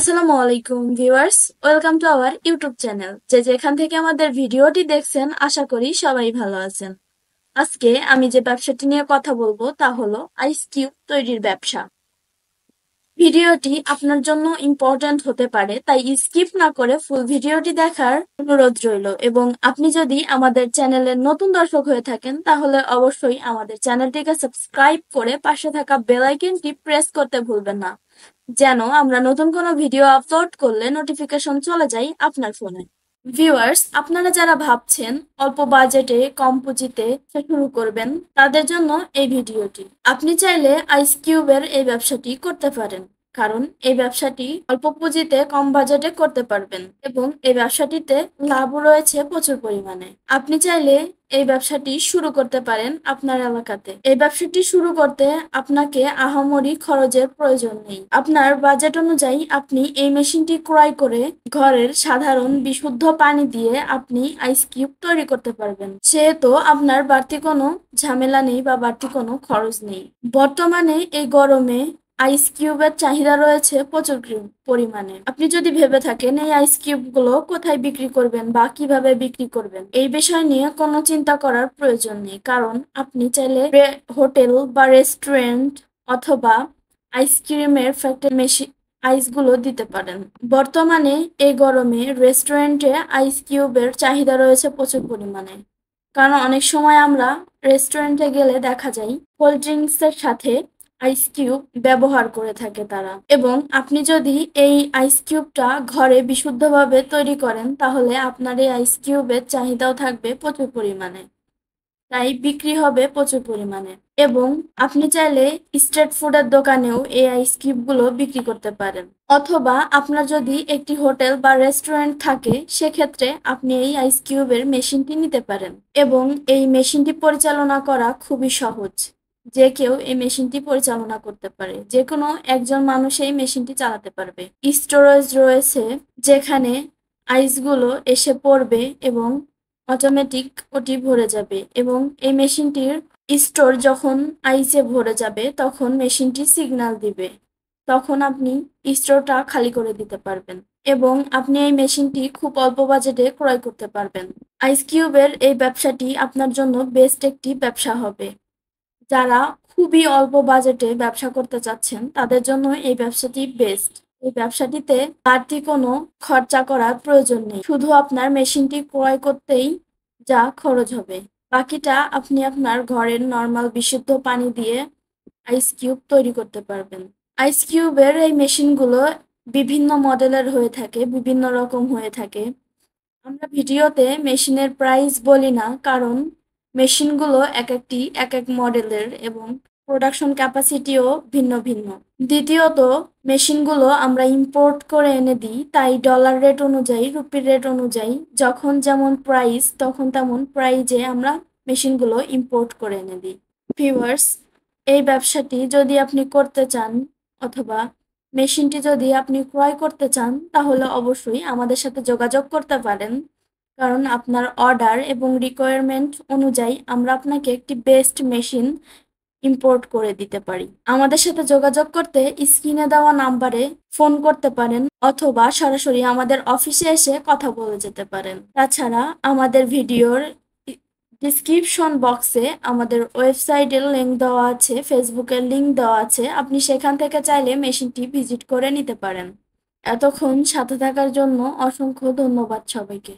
আসসালামু আলাইকুম viewers, welcome to our YouTube channel. যে যেখান থেকে আমাদের ভিডিওটি দেখছেন, আশা করি সবাই ভালো আছেন। আজকে আমি যে ব্যবসাটি নিয়ে কথা বলবো তা হলো আইস কিউব তৈরির ব্যবসা। ভিডিওটি আপনার জন্য ইম্পর্ট্যান্ট হতে পারে, তাই স্কিপ না করে ফুল ভিডিওটি দেখার অনুরোধ রইল। এবং আপনি যদি আমাদের চ্যানেলের নতুন দর্শক হয়ে থাকেন, তাহলে অবশ্যই আমাদের চ্যানেলটিকে সাবস্ক্রাইব করে পাশে থাকা বেল আইকনটি প্রেস করতে ভুলবেন না, যেন আমরা নতুন কোনো ভিডিও আপলোড করলে নোটিফিকেশন চলে যায় আপনার ফোনে। ভিউয়ার্স, আপনারা যারা ভাবছেন অল্প বাজেটে কম পুঁজিতে শুরু করবেন, তাদের জন্য এই ভিডিওটি। আপনি চাইলে আইস কিউবের এই ব্যবসাটি করতে পারেন, কারণ এই ব্যবসাটি অল্প পুঁজিতে কম বাজেটে করতে পারবেন এবং এই ব্যবসাটিতে লাভও রয়েছে প্রচুর পরিমাণে। আপনি চাইলে এই ব্যবসাটি শুরু করতে পারেন আপনার এলাকাতে। এই ব্যবসাটি শুরু করতে আপনাকে আহামরি খরচের প্রয়োজন নেই। আপনার বাজেট অনুযায়ী আপনি এই মেশিনটি ক্রয় করে ঘরের সাধারণ বিশুদ্ধ পানি দিয়ে আপনি আইস কিউব তৈরি করতে পারবেন। সেহেতু আপনার বাড়তি কোনো ঝামেলা নেই বা বাড়তি কোনো খরচ নেই। বর্তমানে এই গরমে আইস কিউবের চাহিদা রয়েছে প্রচুর পরিমাণে। আপনি যদি ভেবে থাকেন এই আইস কিউব গুলো কোথায় বিক্রি করবেন বা কিভাবে বিক্রি করবেন, এই বিষয় নিয়ে কোনো চিন্তা করার প্রয়োজন নেই, কারণ আপনি চাইলে হোটেল বা রেস্টুরেন্ট অথবা আইসক্রিমের ফ্যাক্টরি মেশিন আইসগুলো দিতে পারেন। বর্তমানে এই গরমে রেস্টুরেন্টে আইস কিউবের চাহিদা রয়েছে প্রচুর পরিমাণে, কারণ অনেক সময় আমরা রেস্টুরেন্টে গেলে দেখা যায় কোল্ড ড্রিঙ্কস এর সাথে আইস কিউব ব্যবহার করে থাকে তারা। এবং আপনি যদি এই আইস কিউবটা ঘরে বিশুদ্ধভাবে তৈরি করেন, তাহলে আপনার এই আইস কিউবের চাহিদাও থাকবে প্রচুর পরিমাণে, তাই বিক্রি হবে প্রচুর পরিমাণে। এবং আপনি চাইলে স্ট্রিট ফুডের দোকানেও এই আইস কিউবগুলো বিক্রি করতে পারেন, অথবা আপনার যদি একটি হোটেল বা রেস্টুরেন্ট থাকে, সেক্ষেত্রে আপনি এই আইস কিউবের মেশিনটি নিতে পারেন। এবং এই মেশিনটি পরিচালনা করা খুবই সহজ, যে কেউ এই মেশিনটি পরিচালনা করতে পারে, যে কোনো একজন মানুষ এই মেশিনটি চালাতে পারবে। স্টোরেজ রয়েছে যেখানে আইসগুলো এসে পড়বে এবং অটোমেটিক ওটি ভরে যাবে, এবং এই মেশিনটির স্টোর যখন আইসে ভরে যাবে তখন মেশিনটি সিগন্যাল দিবে, তখন আপনি স্টোরটা খালি করে দিতে পারবেন এবং আপনি এই মেশিনটি খুব অল্প বাজেটে ক্রয় করতে পারবেন। আইস কিউবের এই ব্যবসাটি আপনার জন্য বেস্ট একটি ব্যবসা হবে। যারা খুবই অল্প বাজেটে ব্যবসা করতে চাচ্ছেন, তাদের জন্য এই ব্যবসাটি বেস্ট। এই ব্যবসাটিতে বাড়তি কোনো খরচা করার প্রয়োজন নেই, শুধু আপনার মেশিনটি ক্রয় করতেই যা খরচ হবে, বাকিটা আপনি আপনার ঘরের নর্মাল বিশুদ্ধ পানি দিয়ে আইস কিউব তৈরি করতে পারবেন। আইস কিউবের এই মেশিনগুলো বিভিন্ন মডেলের হয়ে থাকে, বিভিন্ন রকম হয়ে থাকে। আমরা ভিডিওতে মেশিনের প্রাইস বলি না, কারণ মেশিনগুলো এক এক মডেলের এবং প্রোডাকশন ক্যাপাসিটিও ভিন্ন ভিন্ন। দ্বিতীয়ত, মেশিনগুলো আমরা ইম্পোর্ট করে এনে দিই, তাই ডলার রেট অনুযায়ী, রুপির রেট অনুযায়ী যখন যেমন প্রাইস তখন তেমন প্রাইজে আমরা মেশিনগুলো ইম্পোর্ট করে এনে দিই। ভিউয়ার্স, এই ব্যবসাটি যদি আপনি করতে চান অথবা মেশিনটি যদি আপনি ক্রয় করতে চান, তাহলে অবশ্যই আমাদের সাথে যোগাযোগ করতে পারেন, কারণ আপনার অর্ডার এবং রিকোয়ারমেন্ট অনুযায়ী আমরা আপনাকে একটি বেস্ট মেশিন ইম্পোর্ট করে দিতে পারি। আমাদের সাথে যোগাযোগ করতে স্ক্রিনে দেওয়া নাম্বারে ফোন করতে পারেন, অথবা সরাসরি আমাদের অফিসে এসে কথা বলে যেতে পারেন। তাছাড়া আমাদের ভিডিওর ডিসক্রিপশন বক্সে আমাদের ওয়েবসাইটের লিঙ্ক দেওয়া আছে, ফেসবুকের লিঙ্ক দেওয়া আছে, আপনি সেখান থেকে চাইলে মেশিনটি ভিজিট করে নিতে পারেন। এতক্ষণ সাথে থাকার জন্য অসংখ্য ধন্যবাদ সবাইকে।